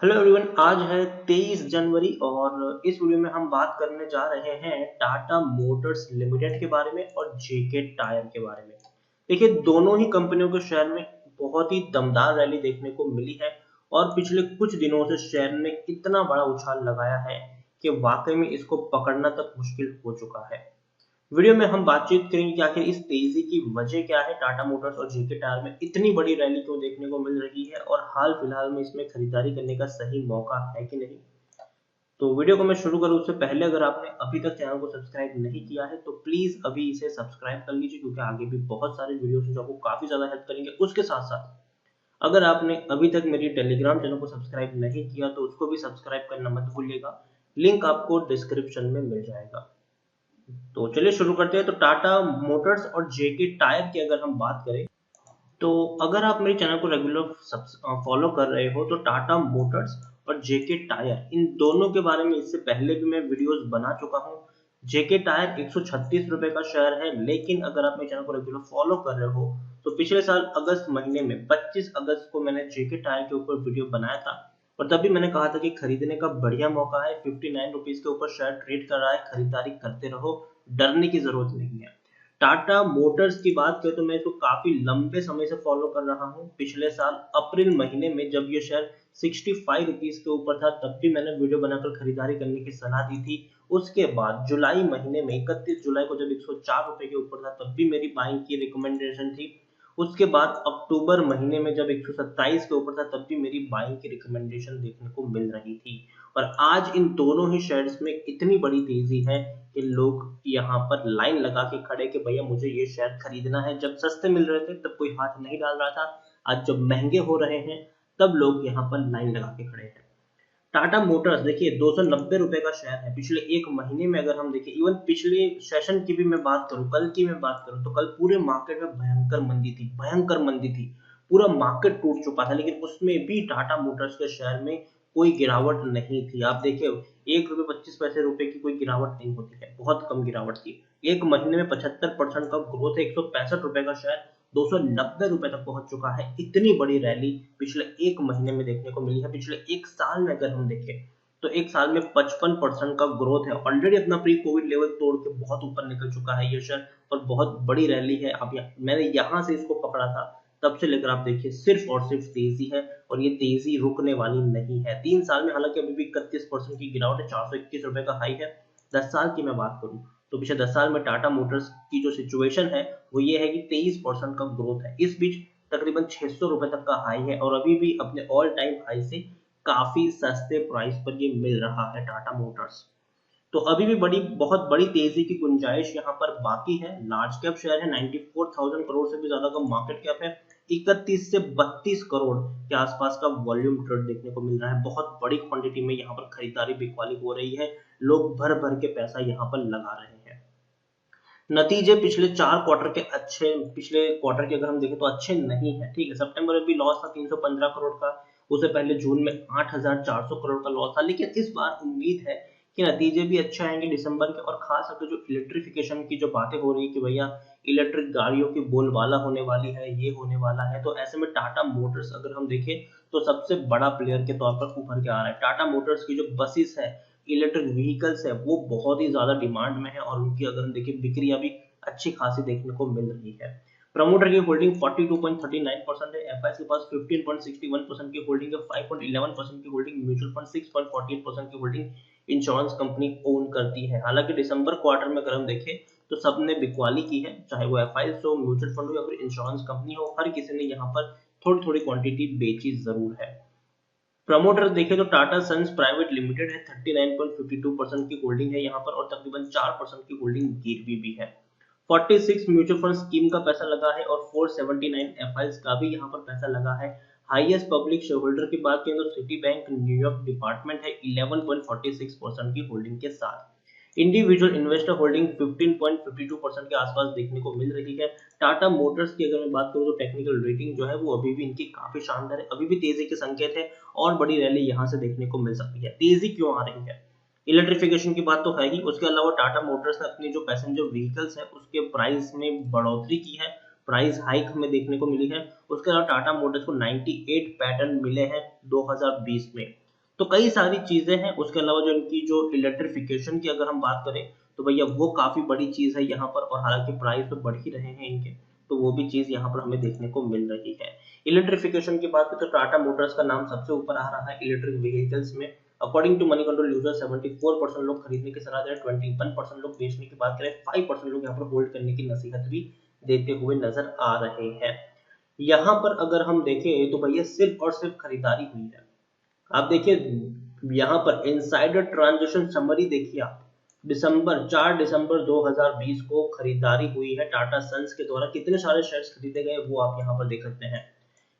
Hello everyone. आज है 23 जनवरी और इस वीडियो में हम बात करने जा रहे हैं टाटा मोटर्स लिमिटेड के बारे में और जेके टायर के बारे में। देखिए, दोनों ही कंपनियों के शेयर में बहुत ही दमदार रैली देखने को मिली है और पिछले कुछ दिनों से शेयर ने इतना बड़ा उछाल लगाया है कि वाकई में इसको पकड़ना तक मुश्किल हो चुका है। वीडियो में हम बातचीत करेंगे कि आखिर इस तेजी की वजह क्या है, टाटा मोटर्स और जेके टायर में इतनी बड़ी रैली क्यों देखने को मिल रही है और हाल फिलहाल में इसमें खरीदारी करने का सही मौका है कि नहीं। तो वीडियो को मैं शुरू करूं उससे पहले अगर आपने अभी तक चैनल को सब्सक्राइब नहीं किया है तो प्लीज अभी इसे सब्सक्राइब कर लीजिए, क्योंकि आगे भी बहुत सारे वीडियो हैं जो आपको काफी ज्यादा हेल्प करेंगे। उसके साथ साथ अगर आपने अभी तक मेरी टेलीग्राम चैनल को सब्सक्राइब नहीं किया तो उसको भी सब्सक्राइब करना मत भूलिएगा, लिंक आपको डिस्क्रिप्शन में मिल जाएगा। तो चलिए शुरू करते हैं। तो टाटा मोटर्स और जेके टायर की अगर हम बात करें तो अगर आप मेरे चैनल को रेगुलर फॉलो कर रहे हो तो टाटा मोटर्स और जेके टायर इन दोनों के बारे में इससे पहले भी मैं वीडियोस बना चुका हूं। जेके टायर 136 रुपए का शेयर है, लेकिन अगर आप मेरे चैनल को रेगुलर फॉलो कर रहे हो तो पिछले साल अगस्त महीने में 25 अगस्त को मैंने जेके टायर के ऊपर वीडियो बनाया था और तभी मैंने कहा था कि खरीदने का बढ़िया मौका है। 59 रुपीज के ऊपर शेयर ट्रेड कर रहा है, खरीदारी करते रहो, डरने की जरूरत नहीं है। टाटा मोटर्स की बात करें तो मैं इसको काफी लंबे समय से फॉलो कर रहा हूं। पिछले साल अप्रैल महीने में जब ये शेयर 65 रुपीज के ऊपर था तब भी मैंने वीडियो बनाकर खरीदारी करने की सलाह दी थी। उसके बाद जुलाई महीने में 31 जुलाई को जब 104 रुपए के ऊपर था तब भी मेरी बाइंग की रिकमेंडेशन थी। उसके बाद अक्टूबर महीने में जब 127 के ऊपर था तब भी मेरी बाइंग की रिकमेंडेशन देखने को मिल रही थी। और आज इन दोनों ही शेयर्स में इतनी बड़ी तेजी है कि लोग यहाँ पर लाइन लगा के खड़े कि भैया मुझे ये शेयर खरीदना है। जब सस्ते मिल रहे थे तब कोई हाथ नहीं डाल रहा था, आज जब महंगे हो रहे हैं तब लोग यहाँ पर लाइन लगा के खड़े हैं। टाटा मोटर्स देखिए 290 रुपए का शेयर है। पिछले एक महीने में अगर हम देखें, इवन पिछले सेशन की भी मैं बात करूं, कल की मैं बात करूं तो कल पूरे मार्केट में भयंकर मंदी थी, भयंकर मंदी थी। पूरा मार्केट टूट चुका था, लेकिन उसमें भी टाटा मोटर्स के शेयर में कोई गिरावट नहीं थी। आप देखिए, 1 रुपए 25 पैसे रुपए की कोई गिरावट नहीं होती है, बहुत कम गिरावट थी। एक महीने में 75% का ग्रोथ है। 165 रुपए का शेयर 290 रुपए तक पहुंच चुका है। इतनी बड़ी रैली पिछले एक महीने में देखने को मिली है। पिछले एक साल में अगर हम देखें तो एक साल में 55% का ग्रोथ है। ऑलरेडी अपना प्री कोविड लेवल तोड़ के बहुत ऊपर निकल चुका है ये शेयर और बहुत बड़ी रैली है। अब मैंने यहां से इसको पकड़ा था, तब से लेकर आप देखिए सिर्फ और सिर्फ तेजी है और ये तेजी रुकने वाली नहीं है। 3 साल में हालांकि अभी भी 31% की गिरावट है, 421 रुपए का हाई है। 10 साल की मैं बात करूं तो पिछले 10 साल में टाटा मोटर्स की जो सिचुएशन है वो ये है कि 23% का ग्रोथ है। इस बीच तकरीबन 600 रुपए तक का हाई है और अभी भी अपने ऑल टाइम हाई से काफी सस्ते प्राइस पर ये मिल रहा है टाटा मोटर्स। तो अभी भी बहुत बड़ी तेजी की गुंजाइश यहाँ पर बाकी है। लार्ज कैप शेयर है, 94,000 करोड़ से भी ज्यादा का मार्केट कैप है। 31 से 32 करोड़ के आसपास का वॉल्यूम ट्रेड देखने को मिल रहा है। बहुत बड़ी क्वांटिटी में यहाँ पर खरीदारी बिकवाली हो रही है, लोग भर भर के पैसा यहाँ पर लगा रहे हैं। नतीजे पिछले 4 क्वार्टर के अच्छे, पिछले क्वार्टर के अगर हम देखें तो अच्छे नहीं है। ठीक है, सितंबर में भी लॉस था 315 करोड़ का, उससे पहले जून में 8,400 करोड़ का लॉस था। लेकिन इस बार उम्मीद है कि नतीजे भी अच्छे आएंगे दिसंबर के। और खास करके जो इलेक्ट्रिफिकेशन की जो बातें हो रही है कि भैया इलेक्ट्रिक गाड़ियों की बोलबाला होने वाली है, ये होने वाला है, तो ऐसे में टाटा मोटर्स अगर हम देखें तो सबसे बड़ा प्लेयर के तौर पर उभर के आ रहा है। टाटा मोटर्स की जो बसेस है, इलेक्ट्रिक व्हीकल्स है, वो बहुत ही ज्यादा डिमांड में है और उनकी अगर हम देखें बिक्री अभी अच्छी खासी देखने को मिल रही है। प्रमोटर की होल्डिंग 42.39% है, एफआईआई के पास 15.61% की होल्डिंग है, 5.11% की होल्डिंग म्यूचुअल फंड, 6.48% की होल्डिंग इंश्योरेंस कंपनी ओन करती है। हालांकि दिसंबर क्वार्टर में अगर हम देखें तो सबने बिकवाली की है, चाहे वो एफआईआई हो, म्यूचुअल फंड हो या फिर इंश्योरेंस कंपनी हो, हर किसी ने यहाँ पर थोड़ी थोड़ी क्वांटिटी बेची जरूर है। प्रमोटर देखें तो टाटा सन्स प्राइवेट लिमिटेड है, 39.52% की होल्डिंग है यहाँ पर और तकरीबन 4% की होल्डिंग गिरवी भी है। 46 म्यूचुअल फंड स्कीम का पैसा लगा है और 479 एफआईआई का भी यहाँ पर पैसा लगा है। हाईएस्ट पब्लिक शेयर होल्डर की बात करें तो सिटी बैंक न्यूयॉर्क डिपार्टमेंट है 11.46% की होल्डिंग के साथ। इंडिविजुअल इन्वेस्टर होल्डिंग 15.52% के आसपास देखने को मिल रही है। टाटा मोटर्स की अगर मैं बात करूं तो टेक्निकल रेटिंग जो है वो अभी भी इनकी काफी शानदार है, अभी भी तेजी के संकेत है और बड़ी रैली यहां से देखने को मिल सकती है। तेजी क्यों आ रही है? इलेक्ट्रिफिकेशन की बात तो है ही, उसके अलावा टाटा मोटर्स ने अपनी जो पैसेंजर व्हीकल्स है उसके प्राइस में बढ़ोतरी की है, प्राइस हाइक हमें देखने को मिली है। उसके अलावा टाटा मोटर्स को 98 पैटर्न मिले हैं 2020 में। तो कई सारी चीजें हैं। उसके अलावा जो इनकी जो इलेक्ट्रिफिकेशन की अगर हम बात करें तो भैया वो काफी बड़ी चीज है यहाँ पर, और हालांकि प्राइस तो बढ़ ही रहे हैं इनके, तो वो भी चीज यहाँ पर हमें देखने को मिल रही है। इलेक्ट्रिफिकेशन की बात करें तो टाटा मोटर्स का नाम सबसे ऊपर आ रहा है इलेक्ट्रिक व्हीकल्स में। According to Moneycontrol user 74% लोग खरीदने की सलाह दे रहे हैं, 21% लोग बेचने की बात करें, 5% लोग यहाँ पर होल्ड करने की नसीहत भी देते हुए नजर आ रहे हैं। यहाँ पर अगर हम देखें तो भैया सिर्फ और सिर्फ खरीदारी हुई है। आप देखिए यहाँ पर इनसाइडर ट्रांजैक्शन समरी देखिए आप, 4 दिसंबर 2020 को खरीदारी हुई है टाटा सन्स के द्वारा। कितने सारे शेयर्स खरीदे गए वो आप यहाँ पर देख सकते हैं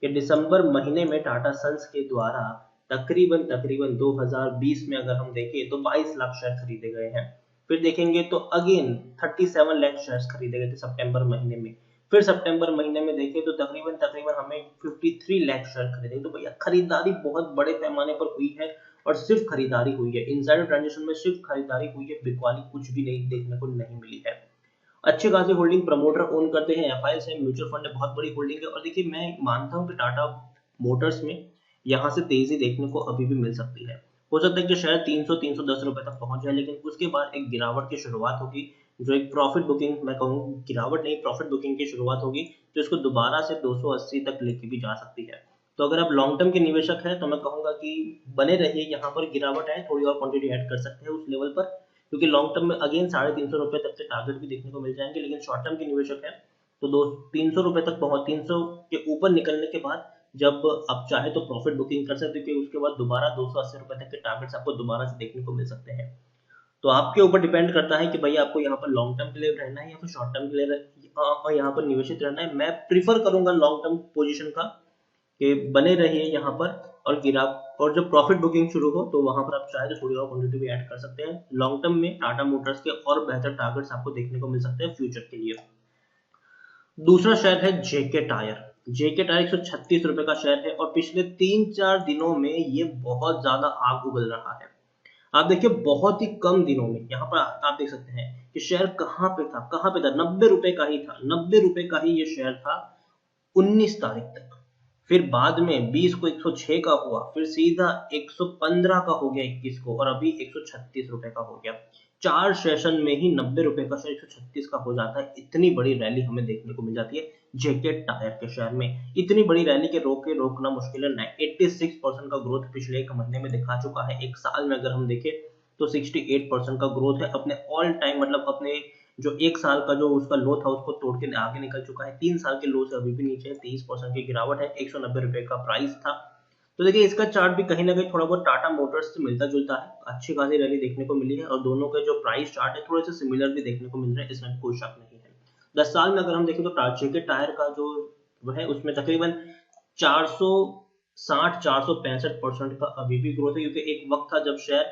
कि दिसंबर महीने में टाटा सन्स के द्वारा तकरीबन 2020 में अगर हम देखें तो 22 लाख शेयर खरीदे गए हैं। फिर देखेंगे तो अगेन 37 लाख शेयर्स खरीदे गए थे सितंबर महीने में। फिर सितंबर महीने में देखें तो तकरीबन हमें 53 लाख शेयर खरीदे। तो भैया खरीदारी बहुत बड़े पैमाने पर हुई है, और सिर्फ खरीदारी हुई है। इनसाइडर ट्रांजेक्शन में सिर्फ खरीदारी हुई है, बिकवाली कुछ भी नहीं देखने को नहीं मिली है। अच्छी खासी होल्डिंग प्रमोटर ओन करते हैं, एफआईएस है, म्यूचुअल फंड है, बहुत बड़ी होल्डिंग है। और देखिए मैं मानता हूं कि टाटा मोटर्स में यहां से तेजी देखने को अभी भी मिल सकती है। हो सकता है कि शायद 300-310 रुपए तक पहुंच जाए, लेकिन उसके बाद एक गिरावट की शुरुआत होगी, जो एक प्रॉफिट बुकिंग, मैं कहूँ गिरावट नहीं, प्रॉफिट बुकिंग की शुरुआत होगी, जो इसको दोबारा से 280 तक लेके भी जा सकती है। तो अगर आप लॉन्ग टर्म के निवेशक हैं तो मैं कहूंगा कि बने रहिए, यहाँ पर गिरावट है, थोड़ी और क्वांटिटी ऐड कर सकते हैं उस लेवल पर, क्योंकि लॉन्ग टर्म में अगेन 350 रुपए तक के टारगेट भी देखने को मिल जाएंगे। लेकिन शॉर्ट टर्म के निवेशक है तो 300 रुपए तक पहुंच, 300 के ऊपर निकलने के बाद जब आप चाहे तो प्रॉफिट बुकिंग कर सकते हो, क्योंकि उसके बाद दोबारा 280 रुपए तक के टारगेट्स आपको दोबारा से देखने को मिल सकते हैं। तो आपके ऊपर डिपेंड करता है कि भाई आपको यहाँ पर लॉन्ग टर्म के लिए रहना है या फिर शॉर्ट टर्म के लिए यहाँ पर निवेशित रहना है। मैं प्रीफर करूंगा लॉन्ग टर्म पोजीशन का, कि बने रहिए यहाँ पर, और गिरा और जब प्रॉफिट बुकिंग शुरू हो तो वहां पर आप चाहे तो थोड़ी और क्वांटिटी भी ऐड कर सकते हैं। लॉन्ग टर्म में टाटा मोटर्स के और बेहतर टारगेट्स आपको देखने को मिल सकते हैं फ्यूचर के लिए। दूसरा शेयर है जेके टायर। जेके टायर 136 रुपए का शेयर है, और पिछले 3-4 दिनों में ये बहुत ज्यादा आग उगल रहा है। आप देखिए बहुत ही कम दिनों में यहाँ पर आप देख सकते हैं कि शेयर कहाँ पे था 90 रुपए का ही था, 90 रुपए का ही ये शेयर था 19 तारीख तक। फिर बाद में 20 को 106 का हुआ, फिर सीधा 115 का हो गया 21 को, और अभी 136 रुपए का हो गया। 4 सेशन में ही 90 रुपए का शेयर 136 का हो जाता है। इतनी बड़ी रैली हमें देखने को मिल जाती है जेके टायर के शेयर में। इतनी बड़ी रैली के रोकना मुश्किल है। 86% का ग्रोथ पिछले एक महीने में दिखा चुका है। एक साल में अगर हम देखें तो 68% का ग्रोथ है। अपने ऑल टाइम मतलब अपने जो एक साल का जो उसका लो था उसको तोड़ के आगे निकल चुका है। 3 साल के लो से अभी भी नीचे है, 30% की गिरावट है। 190 रुपए का प्राइस था। तो देखिए इसका चार्ट भी कहीं ना कहीं थोड़ा बहुत टाटा मोटर्स से मिलता जुलता है। अच्छी खासी रैली देखने को मिली है, और दोनों के जो प्राइस चार्ट है थोड़े से सिमिलर भी देखने को मिल रहे हैं, इसमें कोई शक नहीं है। 10 साल में अगर हम देखें तो जेके टायर का जो वह है उसमें तकरीबन 460-465% का अभी भी ग्रोथ है, क्योंकि एक वक्त था जब शेयर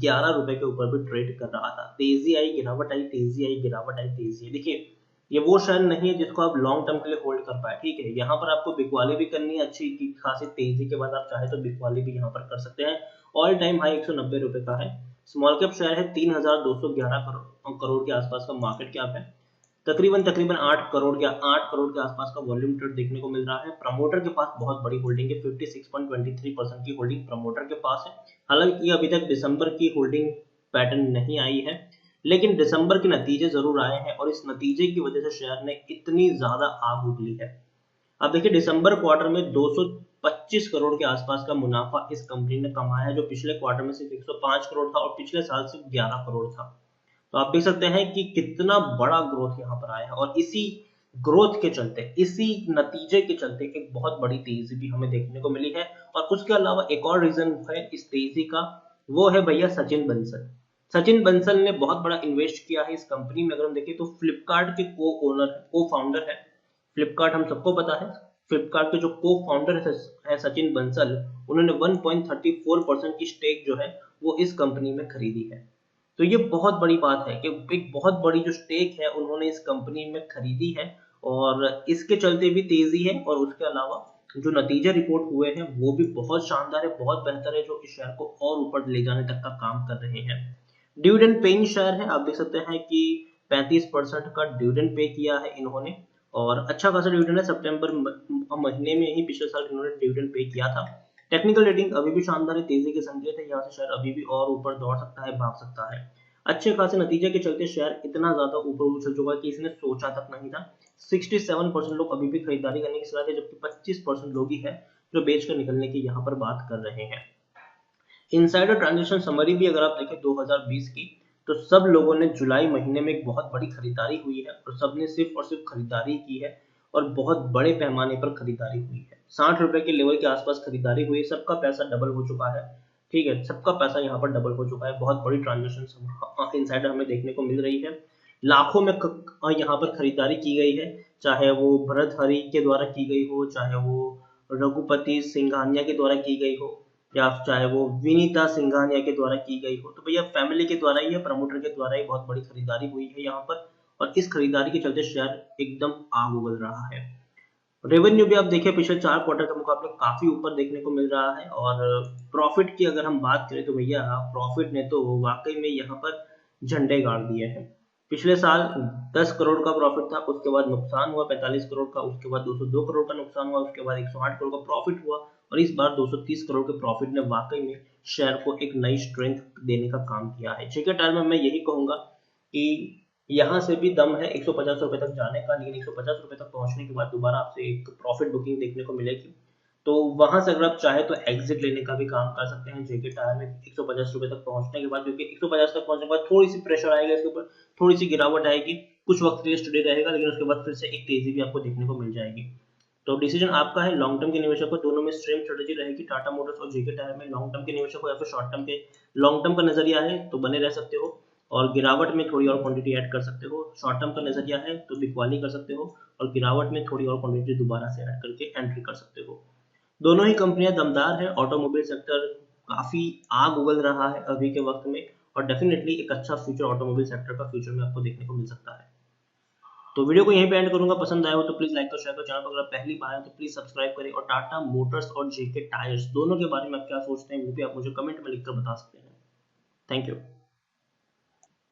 11 रुपए के ऊपर भी ट्रेड कर रहा था। तेजी आई, गिरावट आई, तेजी आई, गिरावट आई, तेजी आई। देखिए ये वो शेयर नहीं है जिसको आप लॉन्ग टर्म के लिए होल्ड कर पाए, ठीक है। यहाँ पर आपको बिकवाली भी करनी है, अच्छी खासी तेजी के बाद आप चाहे तो बिकवाली भी यहाँ पर कर सकते हैं। ऑल टाइम हाई 190 रुपए का है। स्मॉल कैप शेयर है, 3211 करोड़ के आसपास का मार्केट कैप है। तकरीबन 8 करोड़ के आसपास का वॉल्यूम ट्रेड देखने को मिल रहा है। प्रमोटर के पास बहुत बड़ी होल्डिंग है, 56.23% की होल्डिंग प्रमोटर के पास है। हालांकि अभी तक दिसंबर की होल्डिंग पैटर्न नहीं आई है, लेकिन दिसंबर के नतीजे जरूर आए हैं, और इस नतीजे की वजह से शेयर ने इतनी ज्यादा आग उगली है। अब देखिए दिसंबर क्वार्टर में 225 करोड़ के आसपास का मुनाफा इस कंपनी ने कमाया है, जो पिछले क्वार्टर में सिर्फ 105 करोड़ था, और पिछले साल सिर्फ 11 करोड़ था। तो आप देख सकते हैं कि कितना बड़ा ग्रोथ यहाँ पर आया है, और इसी ग्रोथ के चलते, इसी नतीजे के चलते एक बहुत बड़ी तेजी भी हमें देखने को मिली है। और उसके अलावा एक और रीजन है इस तेजी का, वो है भैया सचिन बंसल। सचिन बंसल ने बहुत बड़ा इन्वेस्ट किया है इस कंपनी में। अगर हम देखें तो फ्लिपकार्ट के को फाउंडर है। फ्लिपकार्ट हम सबको पता है, फ्लिपकार्ट के जो को फाउंडर है सचिन बंसल, उन्होंने 1.34% की स्टेक जो है वो इस कंपनी में खरीदी है। तो ये बहुत बड़ी बात है कि एक बहुत बड़ी जो स्टेक है उन्होंने इस कंपनी में खरीदी है, और इसके चलते भी तेजी है। और उसके अलावा जो नतीजे रिपोर्ट हुए हैं वो भी बहुत शानदार है, बहुत बेहतर है, जो इस शेयर को और ऊपर ले जाने तक का काम कर रहे हैं। डिविडेंड पेइंग शेयर है। आप देख सकते हैं कि 35% का डिविडेंड पे किया है इन्होंने, और अच्छा खासा डिविडेंड है। सितंबर महीने में ही पिछले साल इन्होंने डिविडेंड पे किया था। टेक्निकल रेटिंग अभी भी शानदार है, तेजी के संकेत है, यहाँ से शेयर अभी भी और ऊपर दौड़ सकता है, भाग सकता है। अच्छे खासे नतीजे के चलते शेयर इतना ज्यादा ऊपर उछल चुका है कि इसने सोचा तक नहीं था। 67% लोग अभी भी खरीदारी करने की सलाह है, जबकि 25% लोग ही है जो बेच कर निकलने की यहाँ पर बात कर रहे हैं। इनसाइडर ट्रांजेक्शन समरी भी अगर आप देखें 2020 की, तो सब लोगों ने जुलाई महीने में एक बहुत बड़ी खरीदारी हुई है और सबने सिर्फ और सिर्फ खरीदारी की है और बहुत बड़े पैमाने पर खरीदारी हुई है। 60 रुपए के लेवल के आसपास खरीदारी हुई है, सबका पैसा डबल हो चुका है। ठीक है, सबका पैसा यहाँ पर डबल हो चुका है, बहुत बड़ी ट्रांजेक्शन इनसाइडर हमें देखने को मिल रही है। लाखों में यहाँ पर खरीदारी की गई है, चाहे वो भरत हरि के द्वारा की गई हो, चाहे वो रघुपति सिंघानिया के द्वारा की गई हो, या चाहे वो विनीता सिंघानिया के द्वारा की गई हो। तो भैया फैमिली के द्वारा ही, प्रमोटर के द्वारा ही बहुत बड़ी खरीदारी हुई है यहाँ पर, और इस खरीदारी के चलते शेयर एकदम आग उगल रहा है। रेवेन्यू भी आप देखिए पिछले 4 क्वार्टर के मुकाबले काफी ऊपर देखने को मिल रहा है। और प्रॉफिट की अगर हम बात करें तो भैया प्रॉफिट ने तो वाकई में यहाँ पर झंडे गाड़ दिए हैं। पिछले साल 10 करोड़ का प्रॉफिट था, उसके बाद नुकसान हुआ 45 करोड़ का, उसके बाद 202 करोड़ का नुकसान हुआ, उसके बाद 108 करोड़ का प्रॉफिट हुआ, और इस बार 230 करोड़ के प्रॉफिट ने वाकई में शेयर को एक नई स्ट्रेंथ देने का काम किया है। जेके टायर में मैं यही कहूंगा कि यहाँ से भी दम है 150 रुपए तक जाने का, लेकिन 150 रुपए तक पहुंचने के बाद दोबारा आपसे एक प्रॉफिट बुकिंग देखने को मिलेगी। तो वहां से अगर आप चाहे तो एग्जिट लेने का भी काम कर सकते हैं जेके टायर में 150 रुपए तक पहुंचने के बाद, क्योंकि 150 तक पहुंचने के बाद थोड़ी सी प्रेशर आएगा इसके ऊपर, थोड़ी सी गिरावट आएगी, कुछ वक्त के लिए स्टडी रहेगा, लेकिन उसके बाद फिर से एक तेजी भी आपको देखने को मिल जाएगी। तो डिसीजन आपका है। लॉन्ग टर्म के निवेशक को दोनों में सेम स्ट्रेटेजी रहेगी, टाटा मोटर्स और जेके टायर में। लॉन्ग टर्म के निवेशक को या फिर शॉर्ट टर्म के, लॉन्ग टर्म का नजरिया है तो बने रह सकते हो और गिरावट में थोड़ी और क्वांटिटी ऐड कर सकते हो। शॉर्ट टर्म का नजरिया है तो बिकवाली कर सकते हो और गिरावट में थोड़ी और क्वांटिटी दोबारा से ऐड करके एंट्री कर सकते हो। दोनों ही कंपनियां दमदार है। ऑटोमोबाइल सेक्टर काफी आग उगल रहा है अभी के वक्त में, और डेफिनेटली एक अच्छा फ्यूचर ऑटोमोबाइल सेक्टर का फ्यूचर में आपको देखने को मिल सकता है। तो वीडियो को यहीं पे एंड करूंगा। पसंद आया हो तो प्लीज लाइक और शेयर करो। चैनल पर अगर पहली बार है तो प्लीज सब्सक्राइब करें। और टाटा मोटर्स और जेके टायर्स दोनों के बारे में आप क्या सोचते हैं वो भी आप मुझे कमेंट में लिखकर बता सकते हैं। Thank you.